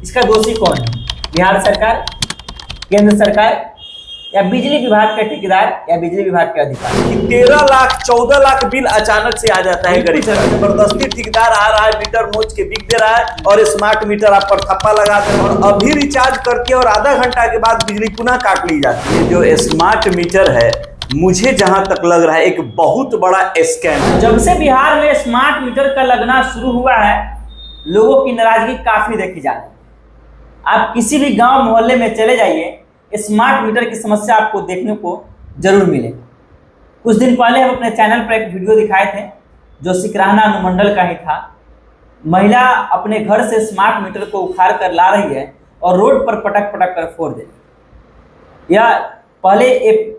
इसका दोषी कौन है? बिहार सरकार, केंद्र सरकार, या बिजली विभाग के ठेकेदार, या बिजली विभाग के अधिकारी? 13 लाख 14 लाख बिल अचानक से आ जाता है गरीब। जबरदस्ती ठेकेदार आ रहा है, मीटर नोच के बिक दे रहा है और स्मार्ट मीटर आप पर थप्पा लगा दे और अभी रिचार्ज करके और आधा घंटा के बाद बिजली पुनः काट ली जाती है। जो स्मार्ट मीटर है, मुझे जहां तक लग रहा है एक बहुत बड़ा स्कैम है। जब से बिहार में स्मार्ट मीटर का लगना शुरू हुआ है, लोगों की नाराजगी काफी देखी जा रही है। आप किसी भी गांव मोहल्ले में चले जाइए, स्मार्ट मीटर की समस्या आपको देखने को जरूर मिलेगी। कुछ दिन पहले हम अपने चैनल पर एक वीडियो दिखाए थे जो सिकराना अनुमंडल का ही था। महिला अपने घर से स्मार्ट मीटर को उखाड़ कर ला रही है और रोड पर पटक पटक कर फोड़ दे रही। यह पहले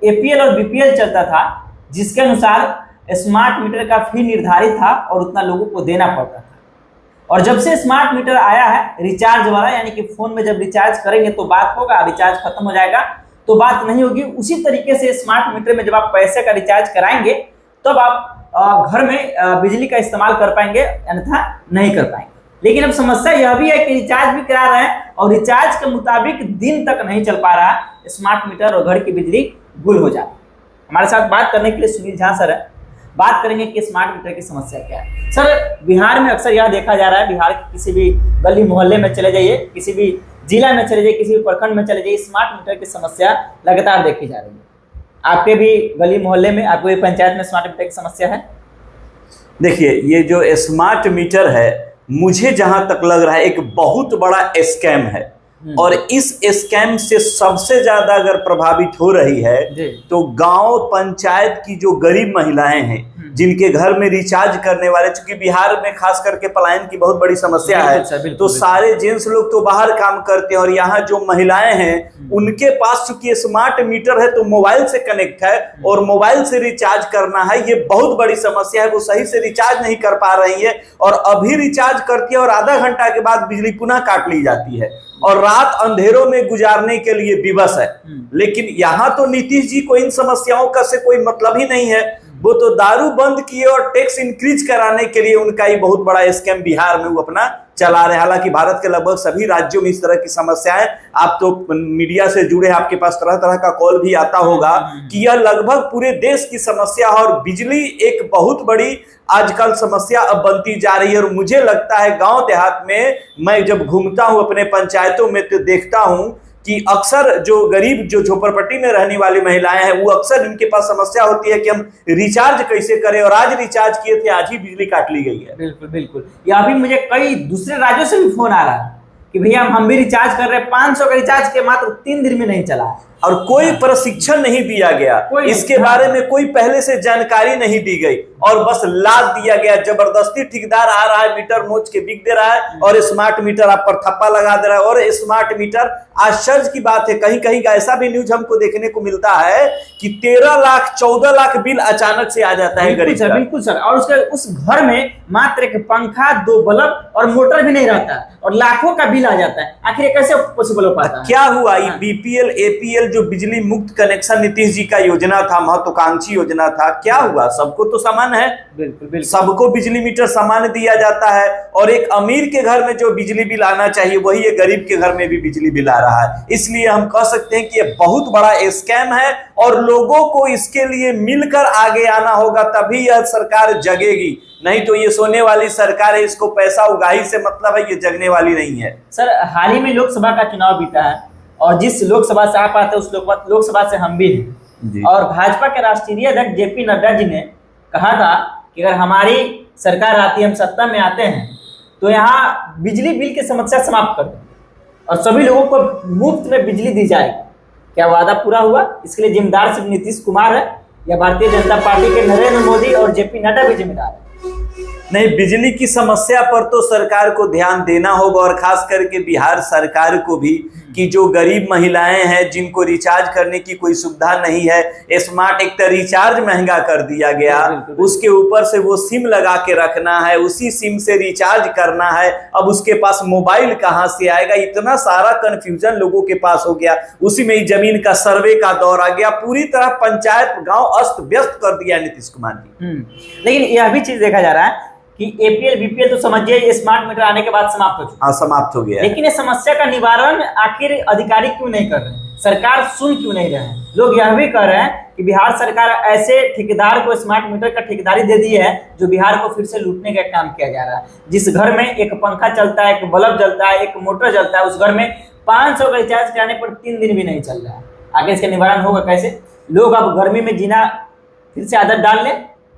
एपीएल और बीपीएल चलता था, जिसके अनुसार स्मार्ट मीटर का फी निर्धारित था और उतना लोगों को देना पड़ता था। और जब से स्मार्ट मीटर आया है रिचार्ज वाला, यानी कि फोन में जब रिचार्ज करेंगे तो बात होगा, रिचार्ज खत्म हो जाएगा तो बात नहीं होगी। उसी तरीके से स्मार्ट मीटर में जब आप पैसे का रिचार्ज कराएंगे तब आप घर में बिजली का इस्तेमाल कर पाएंगे, अन्यथा नहीं कर पाएंगे। लेकिन अब समस्या यह भी है कि रिचार्ज भी करा रहे हैं और रिचार्ज के मुताबिक दिन तक नहीं चल पा रहा है स्मार्ट मीटर और घर की बिजली गुल हो जाती है। हमारे साथ बात करने के लिए सुनील झा सर है। बात करेंगे कि स्मार्ट मीटर की समस्या क्या है। सर, बिहार में अक्सर यह देखा जा रहा है, बिहार के किसी भी गली मोहल्ले में चले जाइए, किसी भी जिला में चले जाइए, किसी भी प्रखंड में चले जाइए, स्मार्ट मीटर की समस्या लगातार देखी जा रही है। आपके भी गली मोहल्ले में, आपके भी पंचायत में स्मार्ट मीटर की समस्या है? देखिए, ये जो स्मार्ट मीटर है, मुझे जहां तक लग रहा है एक बहुत बड़ा स्कैम है। और इस स्कैम से सबसे ज्यादा अगर प्रभावित हो रही है तो गांव पंचायत की जो गरीब महिलाएं हैं, जिनके घर में रिचार्ज करने वाले, चूंकि बिहार में खास करके पलायन की बहुत बड़ी समस्या है, तो सारे जेंट्स लोग तो बाहर काम करते हैं और यहाँ जो महिलाएं हैं उनके पास चूंकि स्मार्ट मीटर है तो मोबाइल से कनेक्ट है और मोबाइल से रिचार्ज करना है, ये बहुत बड़ी समस्या है। वो सही से रिचार्ज नहीं कर पा रही है और अभी रिचार्ज करती है और आधा घंटा के बाद बिजली पुनः काट ली जाती है और रात अंधेरों में गुजारने के लिए विवश है। लेकिन यहाँ तो नीतीश जी को इन समस्याओं का से कोई मतलब ही नहीं है। वो तो दारू बंद किए और टैक्स इंक्रीज कराने के लिए उनका ही बहुत बड़ा स्कैम बिहार में वो अपना चला रहे। हालांकि भारत के लगभग सभी राज्यों में इस तरह की समस्या है। आप तो मीडिया से जुड़े, आपके पास तरह तरह का कॉल भी आता होगा कि यह लगभग पूरे देश की समस्या है और बिजली एक बहुत बड़ी आजकल समस्या अब बनती जा रही है। और मुझे लगता है गांव देहात में मैं जब घूमता हूं अपने पंचायतों में तो देखता हूं कि अक्सर जो गरीब, जो झोपड़पट्टी में रहने वाली महिलाएं हैं, वो अक्सर इनके पास समस्या होती है कि हम रिचार्ज कैसे करें और आज रिचार्ज किए थे, आज ही बिजली काट ली गई है। बिल्कुल बिल्कुल। या अभी मुझे कई दूसरे राज्यों से भी फोन आ रहा है कि भैया हम भी रिचार्ज कर रहे हैं, 500 का रिचार्ज के मात्र 3 दिन में नहीं चला है और कोई प्रशिक्षण नहीं दिया गया, इसके बारे में कोई पहले से जानकारी नहीं दी गई और बस लाद दिया गया। जबरदस्ती ठेकेदार आ रहा है, मीटर नोच के बिक दे रहा है और स्मार्ट मीटर आप पर थप्पा लगा दे रहा है। और स्मार्ट मीटर, आश्चर्य की बात है, कहीं कहीं का ऐसा भी न्यूज हमको देखने को मिलता है कि 13 लाख 14 लाख बिल अचानक से आ जाता है गरीब का। बिल्कुल सर। और उसके उस घर में मात्र एक पंखा, 2 बल्ब और मोटर भी नहीं रहता और लाखों का बिल आ जाता है। आखिर ये कैसे पॉसिबल हो पाता है? क्या हुआ? ये बीपीएल एपीएल जो बिजली मुक्त कनेक्शन नीतीश जी का योजना था, महत्वाकांक्षी योजना था, क्या हुआ? सबको तो समान है, बिल्कुल सबको बिजली मीटर समान दिया जाता है और एक अमीर के घर में जो बिजली बिल आना चाहिए वही एक गरीब के घर में भी बिजली बिल आ रहा है। इसलिए हम कह सकते हैं कि ये बहुत बड़ा स्कैम है और लोगों को इसके लिए मिलकर आगे आना होगा, तभी यह सरकार जगेगी। नहीं तो ये सोने वाली सरकार है, इसको पैसा उगाही से मतलब है, ये जगने वाली नहीं है। सर, हाल ही में लोकसभा का चुनाव बीता है और जिस लोकसभा से आप आते हैं उस लोकसभा से हम भी हैं और भाजपा के राष्ट्रीय अध्यक्ष जेपी नड्डा जी ने कहा था कि अगर हमारी सरकार आती है, हम सत्ता में आते हैं तो यहाँ बिजली बिल की समस्या समाप्त कर दें और सभी लोगों को मुफ्त में बिजली दी जाएगी। क्या वादा पूरा हुआ? इसके लिए जिम्मेदार सिर्फ नीतीश कुमार है या भारतीय जनता पार्टी के नरेंद्र मोदी और जेपी नड्डा भी जिम्मेदार है? नहीं, बिजली की समस्या पर तो सरकार को ध्यान देना होगा और खास करके बिहार सरकार को भी कि जो गरीब महिलाएं हैं जिनको रिचार्ज करने की कोई सुविधा नहीं है, स्मार्ट एक तो रिचार्ज महंगा कर दिया गया, उसके ऊपर से वो सिम लगा के रखना है, उसी सिम से रिचार्ज करना है। अब उसके पास मोबाइल कहाँ से आएगा? इतना सारा कंफ्यूजन लोगों के पास हो गया। उसी में ही जमीन का सर्वे का दौर आ गया, पूरी तरह पंचायत गांव अस्त व्यस्त कर दिया नीतीश कुमार जी। लेकिन यह भी चीज देखा जा रहा है कि एपीएल बीपीएल तो समझिए ये स्मार्ट मीटर आने के बाद समाप्त हो चुका हाँ, समाप्त हो गया है। लेकिन ये समस्या का निवारण आखिर अधिकारी क्यों नहीं कर रहे हैं, सरकार सुन क्यों नहीं रहे हैं। लोग यह भी कह रहे हैं कि बिहार सरकार ऐसे ठेकेदार को स्मार्ट मीटर का ठेकेदारी दे दी है जो बिहार को फिर से लूटने का काम किया जा रहा है। जिस घर में एक पंखा चलता है, एक बल्ब जलता है, एक मोटर जलता है, उस घर में 500 का रिचार्ज कराने पर 3 दिन भी नहीं चल रहा है। आगे इसका निवारण होगा कैसे। लोग अब गर्मी में जीना फिर से आदत डाल लें,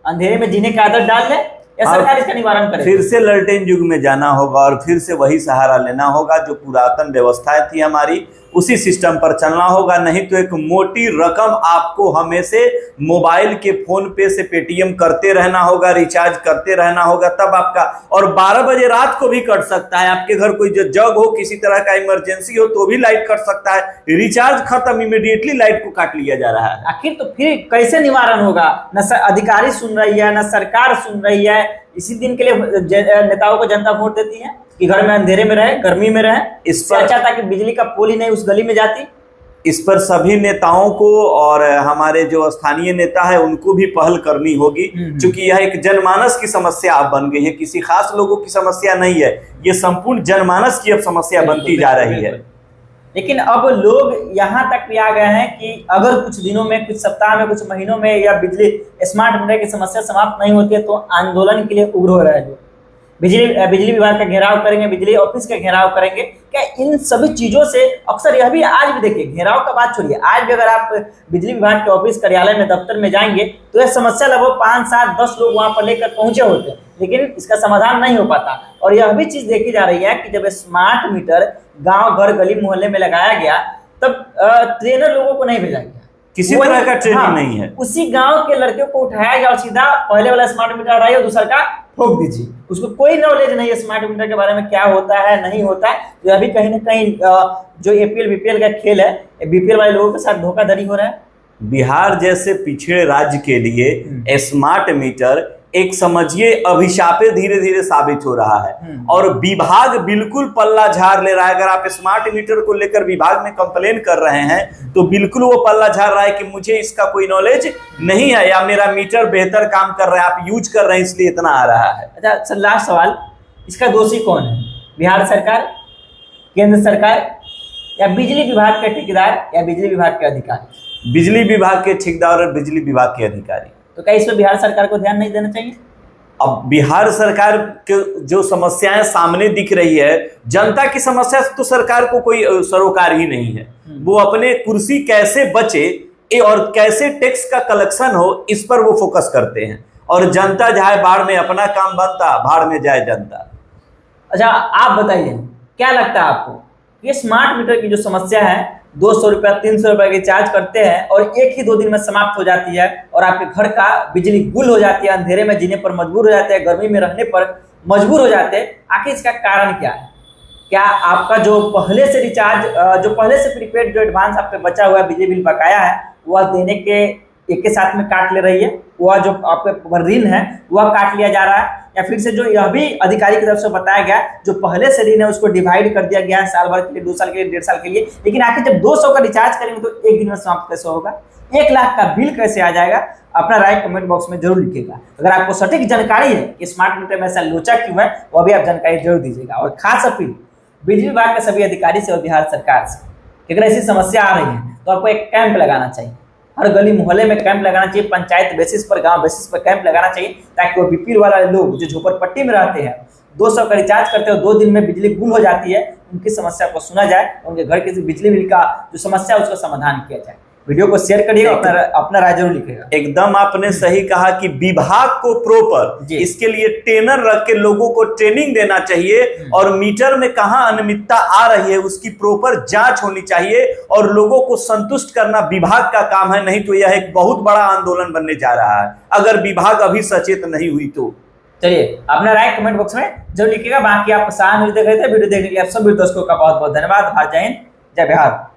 अंधेरे में जीने की आदत डाल लें, या सरकार इसका निवारण करे। फिर से ललटेन युग में जाना होगा और फिर से वही सहारा लेना होगा जो पुरातन व्यवस्थाएं थी हमारी, उसी सिस्टम पर चलना होगा। नहीं तो एक मोटी रकम आपको हमेशा मोबाइल के फोन पे से पेटीएम करते रहना होगा, रिचार्ज करते रहना होगा, तब आपका, और 12 बजे रात को भी कट सकता है। आपके घर कोई जग हो, किसी तरह का इमरजेंसी हो तो भी लाइट कट सकता है। रिचार्ज खत्म, इमीडिएटली लाइट को काट लिया जा रहा है। आखिर तो फिर कैसे निवारण होगा। न अधिकारी सुन रही है, न सरकार सुन रही है। इसी दिन के लिए नेताओं को जनता वोट देती है कि घर में अंधेरे में रहे, गर्मी में रहे। इस पर अच्छा था कि बिजली का पोल ही नहीं उस गली में जाती। इस पर सभी नेताओं को और हमारे जो स्थानीय नेता है उनको भी पहल करनी होगी, क्योंकि यह एक जनमानस की समस्या अब बन गई है, किसी खास लोगों की समस्या नहीं है, ये संपूर्ण जनमानस की अब समस्या बनती जा रही है। लेकिन अब लोग यहाँ तक भी आ गए हैं कि अगर कुछ दिनों में, कुछ सप्ताह में, कुछ महीनों में या बिजली स्मार्ट मीटर की समस्या समाप्त नहीं होती है तो आंदोलन के लिए उग्र हो रहे हैं। बिजली विभाग का घेराव करेंगे, बिजली ऑफिस का घेराव करेंगे। क्या इन सभी चीजों से अक्सर यह भी, आज भी देखिए, घेराव का बात छोड़िए, आज भी अगर आप बिजली विभाग के ऑफिस, कार्यालय में, दफ्तर में जाएंगे तो यह समस्या लगभग 5, 7, 10 लोग वहां पर लेकर पहुंचे होते हैं, लेकिन इसका समाधान नहीं हो पाता। और यह भी चीज देखी जा रही है कि जब स्मार्ट मीटर गांव, घर, गली, मोहल्ले में लगाया गया तब ट्रेनर लोगों को नहीं भेजा गया, किसी तरह का ट्रेनिंग नहीं है। उसी गांव के लड़के को उठाया गया और सीधा पहले वाला स्मार्ट मीटर हटाइए और दूसरा का ठोक दीजिए। उसको कोई नॉलेज नहीं है स्मार्ट मीटर के बारे में, क्या होता है, नहीं होता है। तो अभी कहीं ना कहीं जो एपीएल बीपीएल का खेल है, बीपीएल वाले लोगों के साथ धोखाधड़ी हो रहा है। बिहार जैसे पिछड़े राज्य के लिए स्मार्ट मीटर एक, समझिए, अभिशापे धीरे धीरे साबित हो रहा है। और विभाग बिल्कुल पल्ला झाड़ ले रहा है। अगर आप स्मार्ट मीटर को लेकर विभाग में कंप्लेन कर रहे हैं तो बिल्कुल वो पल्ला झाड़ रहा है कि मुझे इसका कोई नॉलेज नहीं है या मेरा मीटर बेहतर काम कर रहा है, आप यूज कर रहे हैं इसलिए इतना आ रहा है। अच्छा सर, लास्ट सवाल, इसका दोषी कौन है? बिहार सरकार, केंद्र सरकार, या बिजली विभाग के ठेकेदार, या बिजली विभाग के अधिकारी? बिजली विभाग के ठेकेदार और बिजली विभाग के अधिकारी। तो क्या इसमें बिहार सरकार को ध्यान नहीं देना चाहिए? अब बिहार सरकार के जो समस्याएं सामने दिख रही है, जनता की समस्या से तो सरकार को कोई सरोकार ही नहीं है। वो अपने कुर्सी कैसे बचे और कैसे टैक्स का कलेक्शन हो, इस पर वो फोकस करते हैं। और जनता जाए बाढ़ में, अपना काम बनता, भाड़ में जाए जनता। अच्छा आप बताइए, क्या लगता है आपको, ये स्मार्ट मीटर की जो समस्या है, 200 रुपया 300 रुपया की चार्ज करते हैं और 1 ही 2 दिन में समाप्त हो जाती है और आपके घर का बिजली गुल हो जाती है, अंधेरे में जीने पर मजबूर हो जाते हैं, गर्मी में रहने पर मजबूर हो जाते हैं, आखिर इसका कारण क्या है? क्या आपका जो पहले से रिचार्ज, जो पहले से प्रीपेड, जो एडवांस आप पे बचा हुआ बिजली बिल बकाया है, वह देने के एक के साथ में काट ले रही है, वह जो आपके ऋण है वह काट लिया जा रहा है, या फिर से जो यह भी अधिकारी की तरफ से बताया गया, जो पहले से ऋण है उसको डिवाइड कर दिया गया है, साल भर के लिए, 2 साल के लिए, 1.5 साल के लिए। लेकिन आखिर जब 200 का रिचार्ज करेंगे तो 1 दिन में समाप्त कैसे होगा? 1 लाख का बिल कैसे आ जाएगा? अपना राय कमेंट बॉक्स में जरूर लिखिएगा। अगर आपको सटीक जानकारी है कि स्मार्ट मीटर में ऐसा लोचा क्यों है, वह भी आप जानकारी जरूर दीजिएगा। और खास अपील बिजली विभाग के सभी अधिकारी से और बिहार सरकार से, अगर ऐसी समस्या आ रही है तो आपको एक कैंप लगाना चाहिए, हर गली मोहल्ले में कैंप लगाना चाहिए, पंचायत बेसिस पर, गांव बेसिस पर कैंप लगाना चाहिए, ताकि वो बीपीएल वाला लोग जो झोपड़पट्टी में रहते हैं, 200 का रिचार्ज करते हो, 2 दिन में बिजली गुल हो जाती है, उनकी समस्या को सुना जाए, उनके घर के बिजली बिल का जो समस्या है उसका समाधान किया जाए। वीडियो को शेयर करिएगा, अपना राय जरूर लिखिएगा। एकदम आपने सही कहा कि विभाग को प्रॉपर इसके लिए ट्रेनर रख के लोगों को ट्रेनिंग देना चाहिए और मीटर में कहां अनियमितता आ रही है उसकी प्रॉपर जांच होनी चाहिए और लोगों को संतुष्ट करना विभाग का काम है। नहीं तो यह एक बहुत बड़ा आंदोलन बनने जा रहा है अगर विभाग अभी सचेत नहीं हुई तो। चलिए अपना राय कमेंट बॉक्स में जरूर लिखिएगा। बाकी आप सहानुभूति देख रहे थे, वीडियो देखने के लिए आप सभी दोस्तों का बहुत बहुत धन्यवाद। जय हिंद, जय बिहार।